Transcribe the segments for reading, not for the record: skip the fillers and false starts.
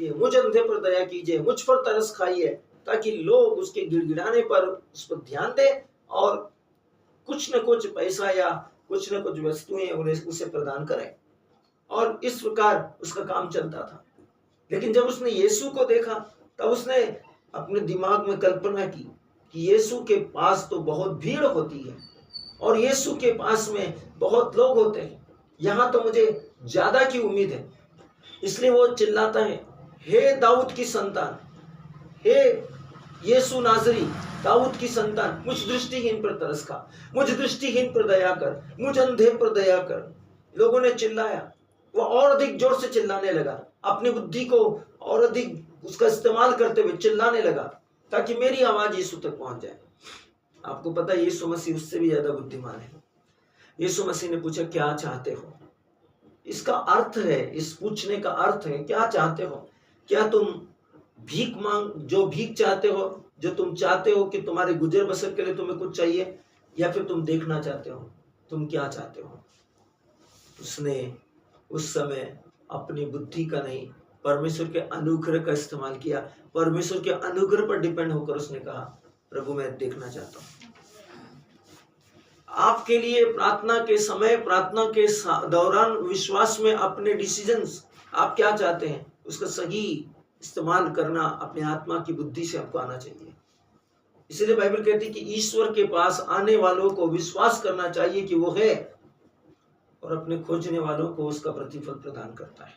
कीजिए, मुझ अंधे पर दया कीजिए, मुझ पर तरस खाइए, ताकि लोग उसके गिड़गिड़ाने पर उस पर ध्यान दें और कुछ न कुछ पैसा या कुछ न कुछ वस्तुएं उन्हें उसे प्रदान करें। और इस प्रकार उसका काम चलता था। लेकिन जब उसने यीशु को देखा तब उसने अपने दिमाग में कल्पना की कि यीशु के पास तो बहुत भीड़ होती है और यीशु के पास में बहुत लोग होते हैं, यहाँ तो मुझे ज्यादा की उम्मीद है। इसलिए वो चिल्लाता है, हे दाऊद की संतान, हे यीशु नाजरी, दाऊद की संतान, मुझ दृष्टिहीन पर तरस खा, मुझ दृष्टिहीन पर दया कर, मुझ अंधे पर दया कर। लोगों ने चिल्लाया, वो और अधिक जोर से चिल्लाने लगा, अपनी बुद्धि को और अधिक उसका इस्तेमाल करते हुए चिल्लाने लगा ताकि मेरी आवाज यीशु तक पहुंच जाए। आपको पता है यीशु मसीह उससे भी ज्यादा बुद्धिमान है। यीशु मसीह ने पूछा, क्या चाहते हो? इसका अर्थ है, इस पूछने का अर्थ है, क्या चाहते हो? क्या तुम जो भीख चाहते हो, जो तुम चाहते हो कि तुम्हारे गुजर बसर के लिए तुम्हें कुछ चाहिए, या फिर तुम देखना चाहते हो? तुम क्या चाहते हो? उसने उस समय अपनी बुद्धि का नहीं, परमेश्वर के अनुग्रह का इस्तेमाल किया। परमेश्वर के अनुग्रह पर डिपेंड होकर उसने कहा, प्रभु मैं देखना चाहता हूं। आपके लिए प्रार्थना के समय, प्रार्थना के दौरान विश्वास में अपने डिसीजंस, आप क्या चाहते हैं, उसका सही इस्तेमाल करना अपने आत्मा की बुद्धि से आपको आना चाहिए। इसलिए बाइबल कहती है कि ईश्वर के पास आने वालों को विश्वास करना चाहिए कि वो है और अपने खोजने वालों को उसका प्रतिफल प्रदान करता है।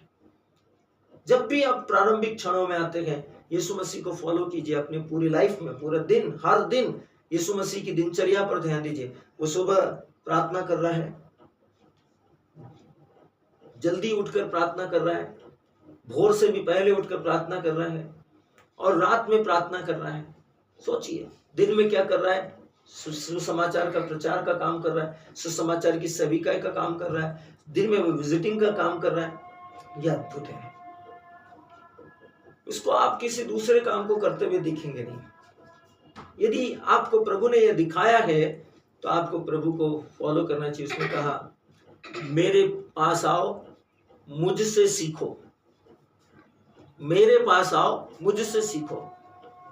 जब भी आप प्रारंभिक क्षणों में आते हैं, यीशु मसीह को फॉलो कीजिए अपनी पूरी लाइफ में, पूरा दिन, हर दिन यीशु मसीह की दिनचर्या पर ध्यान दीजिए। वो सुबह प्रार्थना कर रहा है, जल्दी उठकर प्रार्थना कर रहा है, भोर से भी पहले उठकर प्रार्थना कर रहा है और रात में प्रार्थना कर रहा है। सोचिए, दिन में क्या कर रहा है? सुसमाचार का प्रचार का काम कर रहा है, सुसमाचार की सेविकाई का काम कर रहा है, दिन में वो विजिटिंग का काम कर रहा है। यह अद्भुत है। उसको आप किसी दूसरे काम को करते हुए दिखेंगे नहीं। यदि आपको प्रभु ने यह दिखाया है तो आपको प्रभु को फॉलो करना चाहिए। उसने कहा, मेरे पास आओ, मुझसे सीखो, मेरे पास आओ, मुझसे सीखो।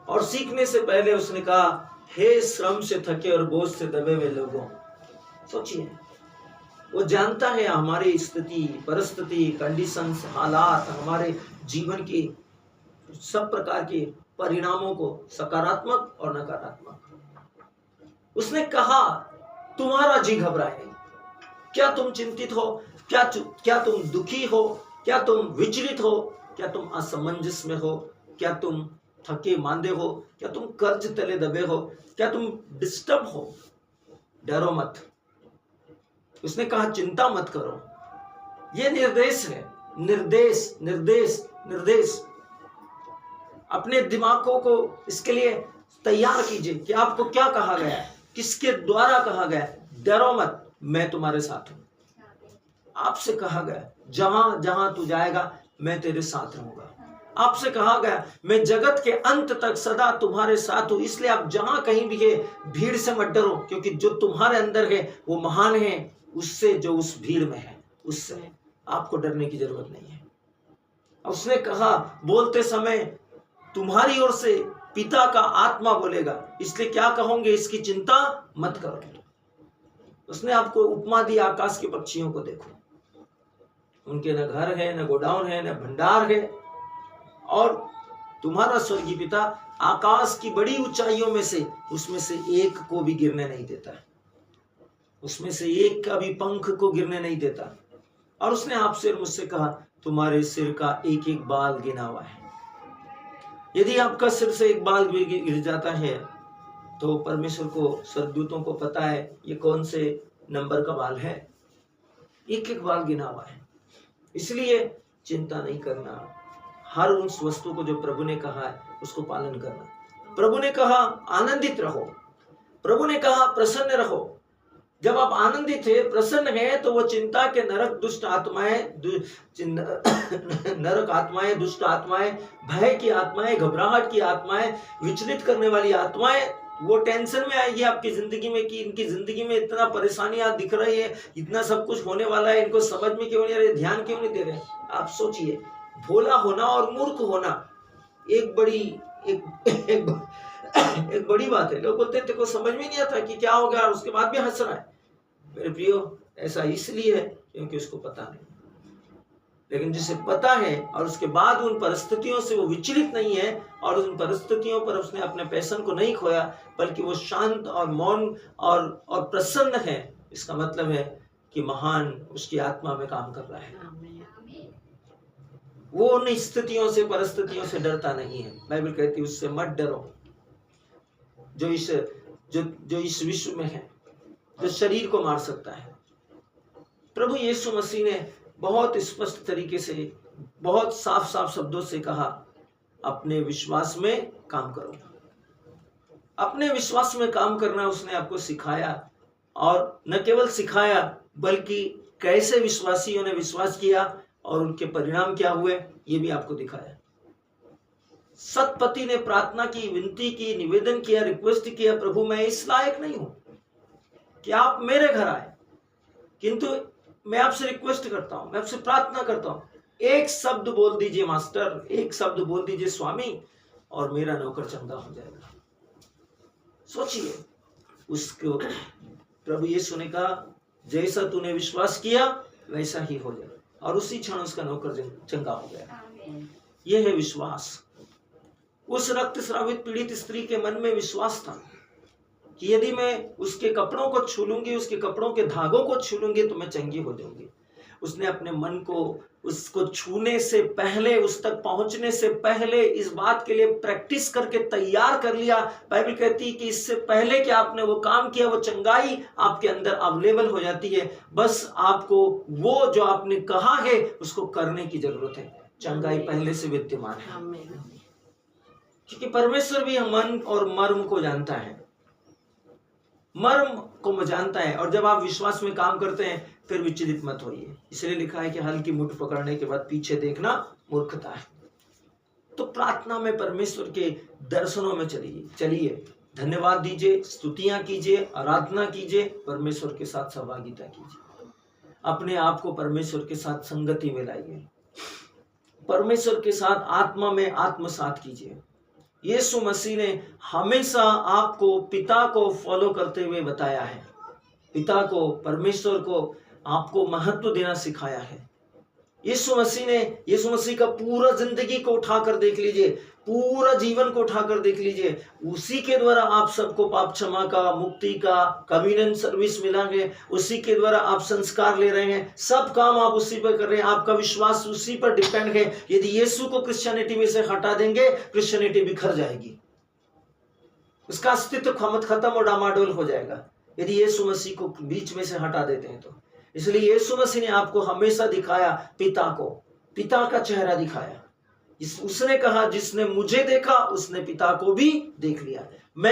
और सीखने से पहले उसने कहा, हे श्रम से थके और बोझ से दबे हुए लोगों। सोचिए, वो जानता है हमारी स्थिति, परिस्थिति, कंडीशंस, हालात, हमारे जीवन की सब प्रकार के परिणामों को, सकारात्मक और नकारात्मक। उसने कहा, तुम्हारा जी घबराए, क्या तुम चिंतित हो? क्या तुम दुखी हो? क्या तुम विचलित हो? क्या तुम असमंजस में हो? क्या तुम थके मांदे हो? क्या तुम कर्ज तले दबे हो? क्या तुम डिस्टर्ब हो? डरो मत। उसने कहा, चिंता मत करो। यह निर्देश है, निर्देश निर्देश निर्देश। अपने दिमागों को इसके लिए तैयार कीजिए कि आपको क्या कहा गया है, किसके द्वारा कहा गया है। डरो मत, मैं तुम्हारे साथ हूं। आपसे कहा गया, जहां जहां तू जाएगा मैं तेरे साथ रहूंगा। आपसे कहा गया, मैं जगत के अंत तक सदा तुम्हारे साथ हूं। इसलिए आप जहां कहीं भी है, भीड़ से मत डरो, क्योंकि जो तुम्हारे अंदर है वो महान है उससे जो उस भीड़ में है। उससे आपको डरने की जरूरत नहीं है। उसने कहा, बोलते समय तुम्हारी ओर से पिता का आत्मा बोलेगा, इसलिए क्या कहोगे, इसकी चिंता मत करो। उसने आपको उपमा दी, आकाश के पक्षियों को देखो, उनके न घर है, न गोडाउन है, न भंडार है, और तुम्हारा स्वर्गीय पिता आकाश की बड़ी ऊंचाइयों में से उसमें से एक को भी गिरने नहीं देता है, उसमें से एक का भी पंख को गिरने नहीं देता। और उसने आपसे और मुझसे कहा, तुम्हारे सिर का एक एक बाल गिना हुआ है। यदि आपका सिर से एक बाल भी गिर जाता है तो परमेश्वर को, स्वर्गदूतों को पता है ये कौन से नंबर का बाल है। एक एक बाल गिना हुआ है। इसलिए चिंता नहीं करना, हर उस वस्तु को जो प्रभु ने कहा है उसको पालन करना। प्रभु ने कहा आनंदित रहो, प्रभु ने कहा प्रसन्न रहो। जब आप आनंदित है, प्रसन्न है, तो वो चिंता के नरक दुष्ट आत्माएं, नरक आत्माएं, दुष्ट आत्माएं, भय की आत्माएं, घबराहट की आत्माएं, विचलित करने वाली आत्माएं, वो टेंशन में आएगी आपकी जिंदगी में कि इनकी जिंदगी में इतना परेशानियां दिख रही है, इतना सब कुछ होने वाला है, इनको समझ में क्यों नहीं आ रही, ध्यान क्यों नहीं दे रहे। आप सोचिए, भोला होना और मूर्ख होना एक बड़ी एक बड़ी बात है। लोग बोलते हैं तेरे को समझ में नहीं आता कि क्या हो गया और उसके बाद भी हंस रहा है। मेरे प्रियो, ऐसा इसलिए है क्योंकि उसको पता नहीं। लेकिन जिसे पता है और उसके बाद उन परिस्थितियों से वो विचलित नहीं है और उन परिस्थितियों पर उसने अपने पैशन को नहीं खोया, बल्कि वो शांत और मौन और प्रसन्न है, इसका मतलब है कि महान उसकी आत्मा में काम कर रहा है। वो उन स्थितियों से परिस्थितियों से डरता नहीं है। बाइबल कहती है उससे मत डरो जो इस विश्व में है, जो शरीर को मार सकता है। प्रभु यीशु मसीह ने बहुत स्पष्ट तरीके से, बहुत साफ साफ शब्दों से कहा, अपने विश्वास में काम करो। अपने विश्वास में काम करना उसने आपको सिखाया, और न केवल सिखाया बल्कि कैसे विश्वासियों ने विश्वास किया और उनके परिणाम क्या हुए ये भी आपको दिखाया। सतपति ने प्रार्थना की, विनती की, निवेदन किया, रिक्वेस्ट किया, प्रभु मैं इस लायक नहीं हूं कि आप मेरे घर आए, किंतु मैं आपसे रिक्वेस्ट करता हूं, मैं आपसे प्रार्थना करता हूं, एक शब्द बोल दीजिए मास्टर, एक शब्द बोल दीजिए स्वामी, और मेरा नौकर चंगा हो जाएगा। सोचिए, उसको प्रभु यीशु ने कहा जैसा तूने विश्वास किया वैसा ही हो जाए, और उसी क्षण उसका नौकर चंगा हो गया। यह है विश्वास। उस रक्तस्रावित पीड़ित स्त्री के मन में विश्वास था कि यदि मैं उसके कपड़ों को छू लूंगी, उसके कपड़ों के धागों को छू लूंगी तो मैं चंगी हो जाऊंगी। उसने अपने मन को उसको छूने से पहले, उस तक पहुंचने से पहले इस बात के लिए प्रैक्टिस करके तैयार कर लिया। बाइबल कहती है कि इससे पहले कि आपने वो काम किया, वो चंगाई आपके अंदर अवेलेबल हो जाती है। बस आपको वो जो आपने कहा है उसको करने की जरूरत है। चंगाई पहले से विद्यमान है, क्योंकि परमेश्वर भी मन और मर्म को जानता है, मर्म को जानता है। और जब आप विश्वास में काम करते हैं फिर विचलित मत होइए। इसलिए लिखा है कि हल्की मुठ पकड़ने के बाद पीछे देखना मूर्खता है। तो प्रार्थना में परमेश्वर के दर्शनों में चलिए, धन्यवाद दीजिए, स्तुतियां कीजिए, आराधना कीजिए, परमेश्वर के साथ सहभागिता कीजिए, अपने आप को परमेश्वर के साथ संगति में लाइए, परमेश्वर के साथ आत्मा में आत्मसात कीजिए। यीशु मसीह ने हमेशा आपको पिता को फॉलो करते हुए बताया है, पिता को, परमेश्वर को आपको महत्व देना सिखाया है। यीशु मसीह का पूरा जिंदगी को उठाकर देख लीजिए, पूरा जीवन को उठाकर देख लीजिए। उसी के द्वारा आप सबको पाप क्षमा का, मुक्ति का, कम्युनियन सर्विस मिला है, उसी के द्वारा आप संस्कार ले रहे हैं, सब काम आप उसी पर कर रहे हैं, आपका विश्वास उसी पर डिपेंड है। यदि यीशु को क्रिश्चियनिटी में से हटा देंगे, क्रिश्चियनिटी बिखर जाएगी, उसका अस्तित्व खत्म और डामाडोल हो जाएगा यदि यीशु मसीह को बीच में से हटा देते हैं तो। इसलिए यीशु मसीह ने आपको हमेशा दिखाया पिता को, पिता का चेहरा दिखाया। उसने कहा जिसने मुझे देखा उसने पिता को भी देख लिया। मैं